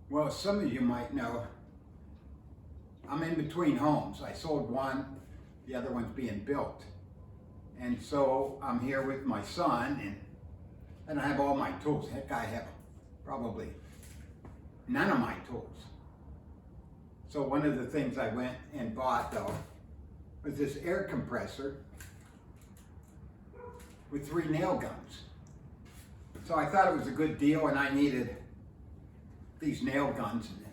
Well, some of you might know, I'm in between homes. I sold one, the other one's being built. And so I'm here with my son, and I have all my tools. Heck, I have probably none of my tools. So one of the things I went and bought, though, was this air compressor with 3 nail guns. So I thought it was a good deal, and I needed these nail guns, and it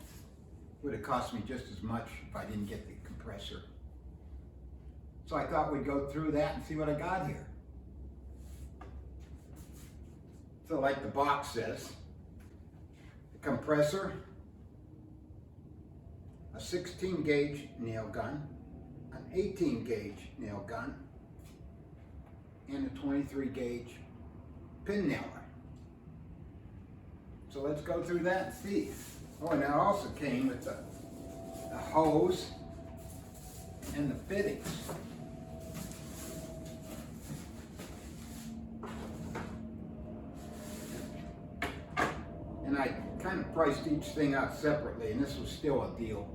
would have cost me just as much if I didn't get the compressor. So I thought we'd go through that and see what I got here. So like the box says, the compressor, a 16 gauge nail gun, an 18 gauge nail gun, and a 23 gauge pin nailer. So let's go through that and see. Oh, and that also came with the hose and the fittings. And I kind of priced each thing out separately, and this was still a deal.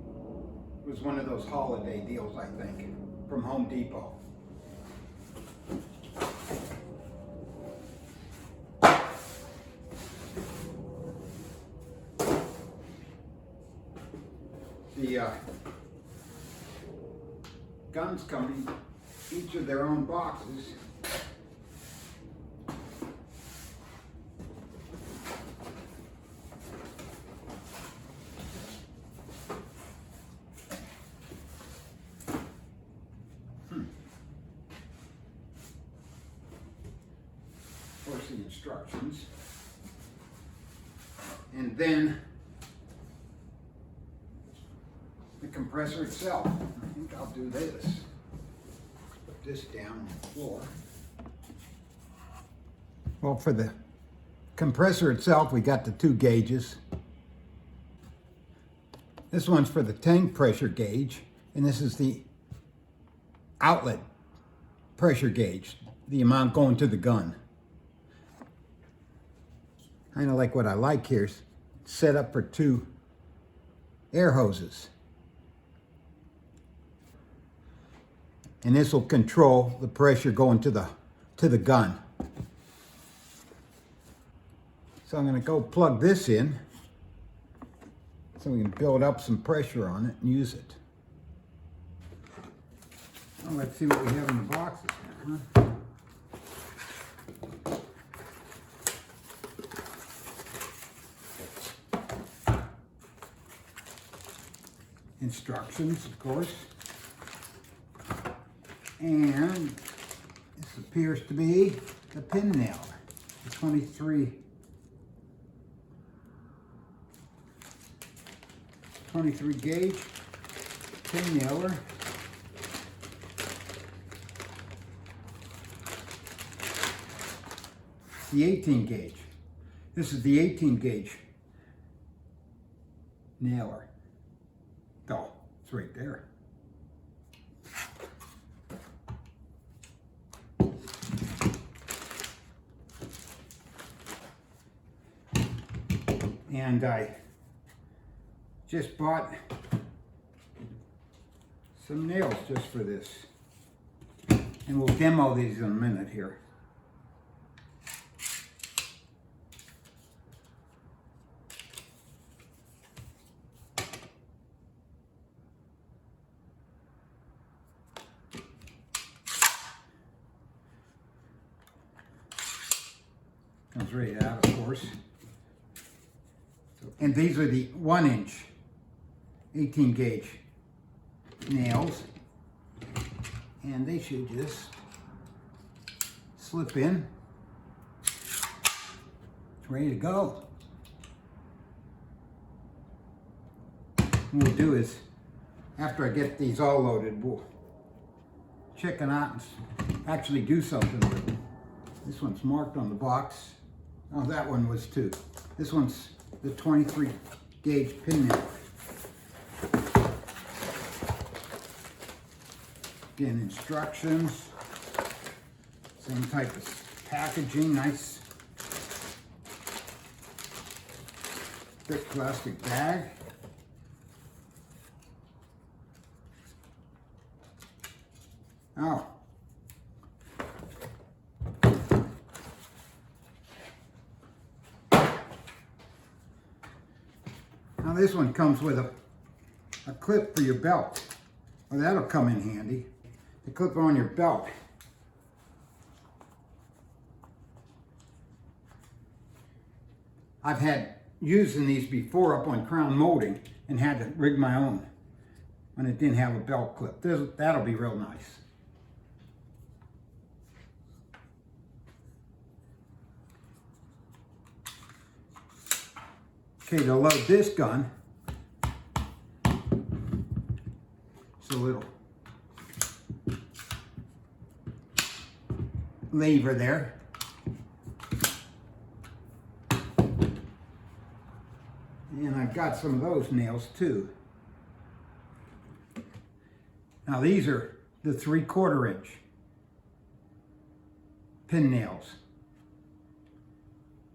It was one of those holiday deals, I think, from Home Depot. The guns come in each of their own boxes. Of course, the instructions. And then the compressor itself. I think I'll do this. Put this down on the floor. Well, for the compressor itself, we got the 2 gauges. This one's for the tank pressure gauge, and this is the outlet pressure gauge, the amount going to the gun. Kind of like what I like here is set up for 2 air hoses. And this will control the pressure going to the gun. So I'm going to go plug this in so we can build up some pressure on it and use it. Well, let's see what we have in the boxes here, huh? Instructions, of course. And this appears to be the pin nailer, the 23 gauge pin nailer. The 18 gauge. This is the 18 gauge nailer. Oh, it's right there. And I just bought some nails just for this. And we'll demo these in a minute here. Comes right out, of course. And these are the 1-inch 18 gauge nails, and they should just slip in. It's ready to go. What we'll do is, after I get these all loaded, we'll check it out and actually do something with them. This one's marked on the box. Oh, that one was too. This one's the 23 gauge pin nailer. Again, instructions, same type of packaging, nice. thick plastic bag. Oh. Now this one comes with a clip for your belt. Well, that'll come in handy. The clip on your belt. I've had using these before up on crown molding and had to rig my own when it didn't have a belt clip. That'll be real nice. Okay, to load this gun, it's a little lever there. And I've got some of those nails too. Now these are the 3/4 inch pin nails.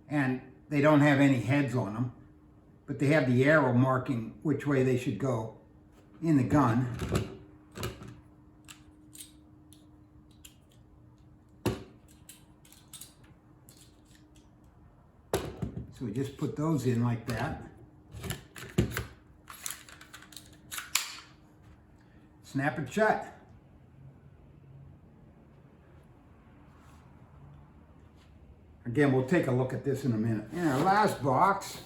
And they don't have any heads on them, but they have the arrow marking which way they should go in the gun. So we just put those in like that. Snap it shut. Again, we'll take a look at this in a minute. In our last box,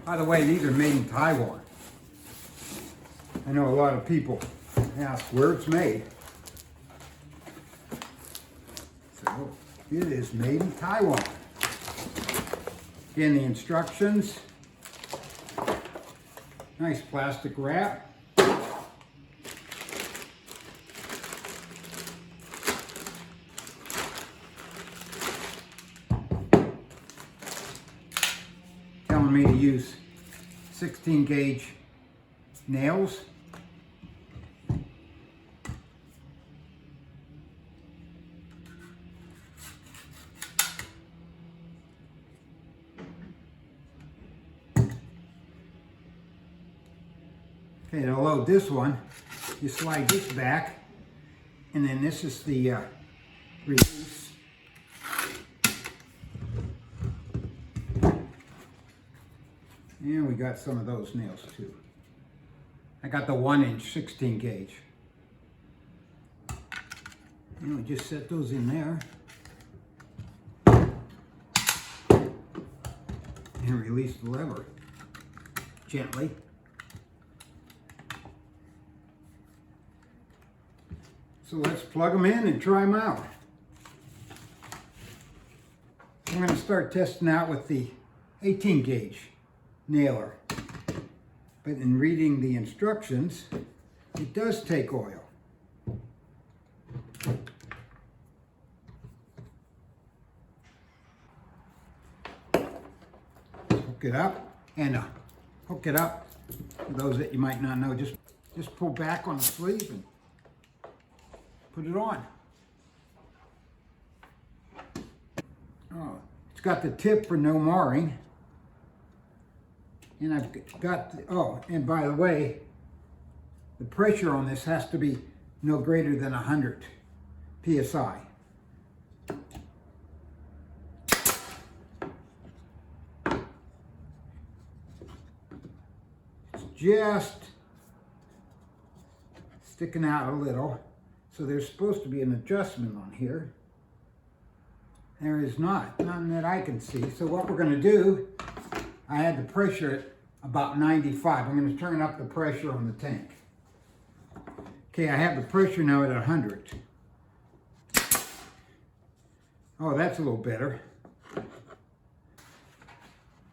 by the way, these are made in Taiwan. I know a lot of people ask where it's made. So it is made in Taiwan. Again, the instructions. Nice plastic wrap. Telling me to use 16 gauge nails. Okay, to load this one, you slide this back, and then this is the release. And we got some of those nails too. I got the 1 inch 16 gauge. And we just set those in there. And release the lever gently. So let's plug them in and try them out. I'm going to start testing out with the 18 gauge nailer. But in reading the instructions, it does take oil. Hook it up and hook it up. For those that you might not know, just pull back on the sleeve and put it on. Oh, it's got the tip for no marring. And I've got, and by the way, the pressure on this has to be no greater than 100 PSI. It's just sticking out a little. So there's supposed to be an adjustment on here. There is not, none that I can see. So what we're going to do, I had the pressure at about 95. I'm going to turn up the pressure on the tank. Okay, I have the pressure now at 100. Oh, that's a little better. I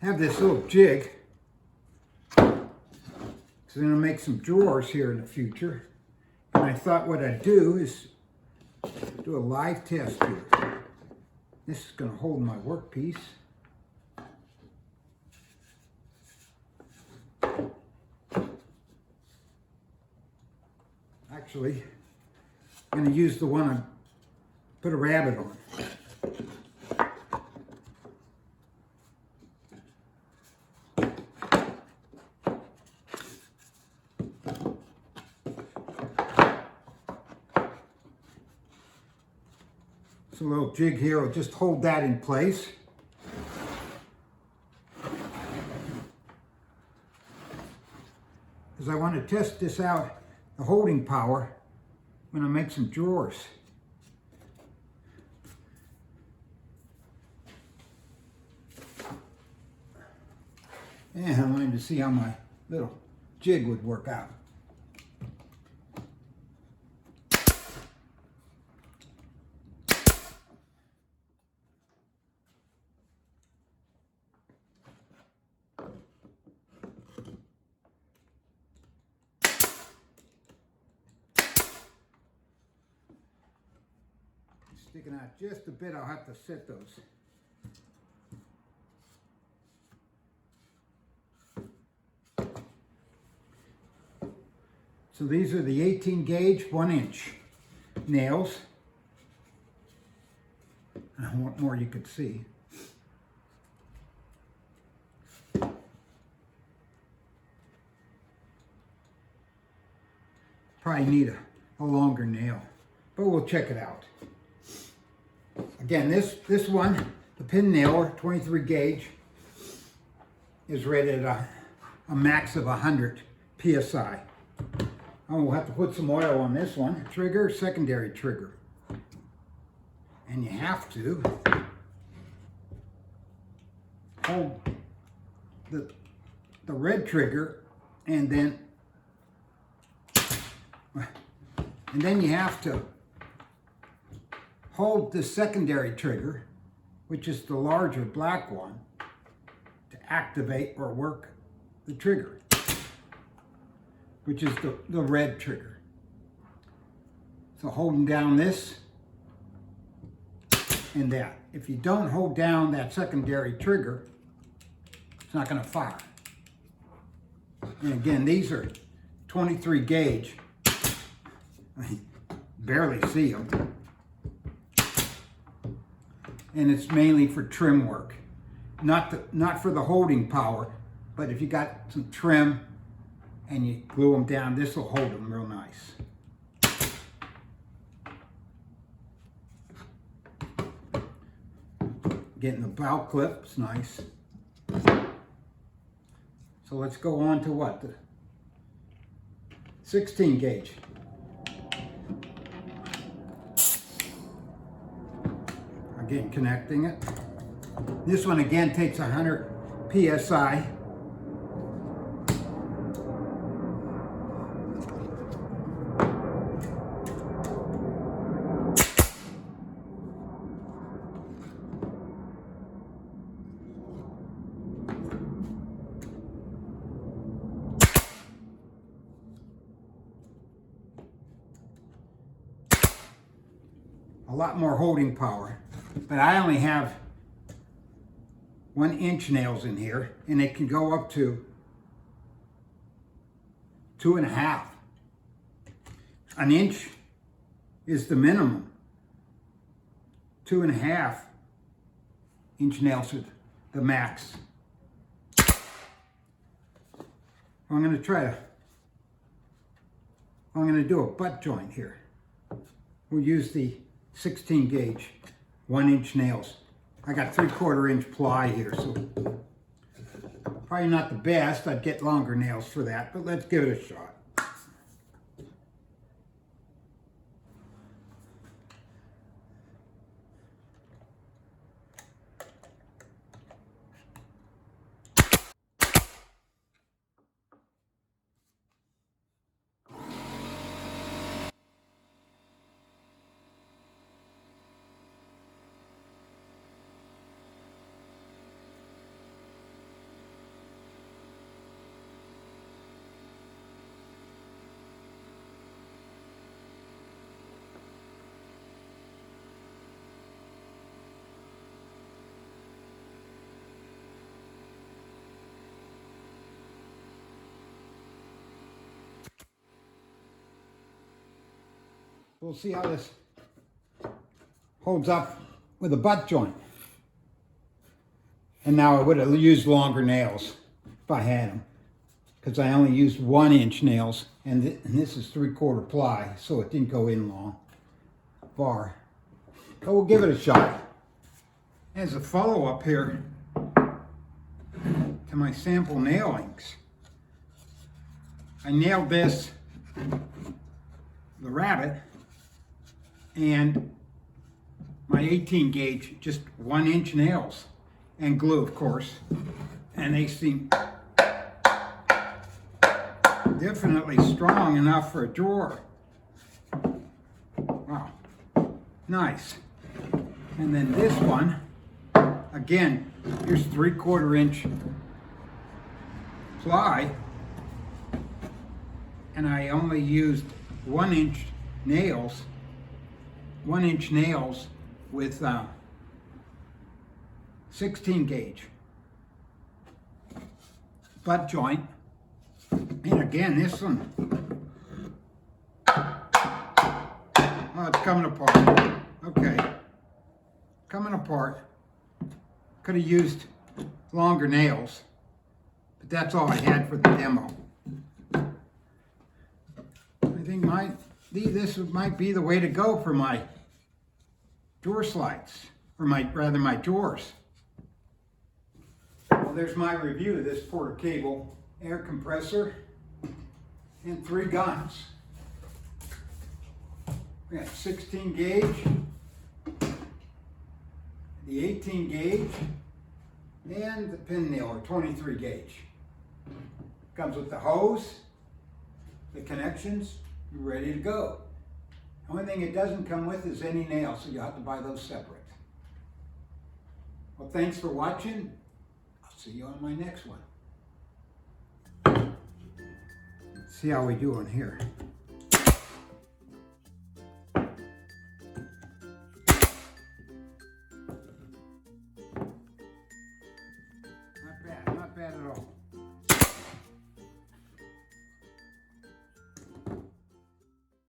have this little jig. So I'm going to make some drawers here in the future. And I thought what I'd do is do a live test here. This is going to hold my workpiece. Actually, I'm going to use the one I put a rabbit on. So a little jig here will just hold that in place. Because I want to test this out, the holding power, when I make some drawers. And I wanted to see how my little jig would work out. Sticking out just a bit, I'll have to set those. So these are the 18 gauge 1-inch nails. I want more you could see. Probably need a longer nail, but we'll check it out. Again, this one, the pin nailer, 23 gauge, is rated a max of 100 PSI. Oh, we'll have to put some oil on this one. Trigger, secondary trigger. And you have to hold the red trigger and then you have to hold the secondary trigger, which is the larger black one, to activate or work the trigger, which is the red trigger. So holding down this and that. If you don't hold down that secondary trigger, it's not going to fire. And again, these are 23 gauge. I barely see them. And it's mainly for trim work. Not for the holding power, but if you got some trim and you glue them down, this will hold them real nice. Getting the bow clip, it's nice. So let's go on to what? The 16 gauge. Again, connecting it. This one again takes 100 PSI. A lot more holding power, but I only have 1-inch nails in here, and it can go up to 2.5. An inch is the minimum. 2.5 inch nails are the max. I'm going to do a butt joint here. We'll use the 16 gauge 1-inch nails. I got 3/4 inch ply here, so probably not the best. I'd get longer nails for that, but let's give it a shot. We'll see how this holds up with a butt joint. And now I would have used longer nails if I had them, because I only used 1-inch nails, and this is 3/4 ply, so it didn't go in long, far. But we'll give it a shot. As a follow-up here to my sample nailings, I nailed this, the rabbit, and my 18 gauge, just 1-inch nails and glue, of course, and they seem definitely strong enough for a drawer. Wow, nice. And then this one, again, here's 3/4 inch ply, and I only used 1-inch nails, 1-inch nails with 16 gauge butt joint. And again, this one, oh, it's coming apart. Okay, coming apart. Could have used longer nails, but that's all I had for the demo. I think this might be the way to go for my drawer slides, or my drawers. Well, there's my review of this Porter Cable air compressor and 3 guns. We got 16 gauge, the 18 gauge, and the pin nailer, 23 gauge. Comes with the hose, the connections, you're ready to go. The only thing it doesn't come with is any nails, so you have to buy those separate. Well, thanks for watching. I'll see you on my next one. Let's see how we do on here.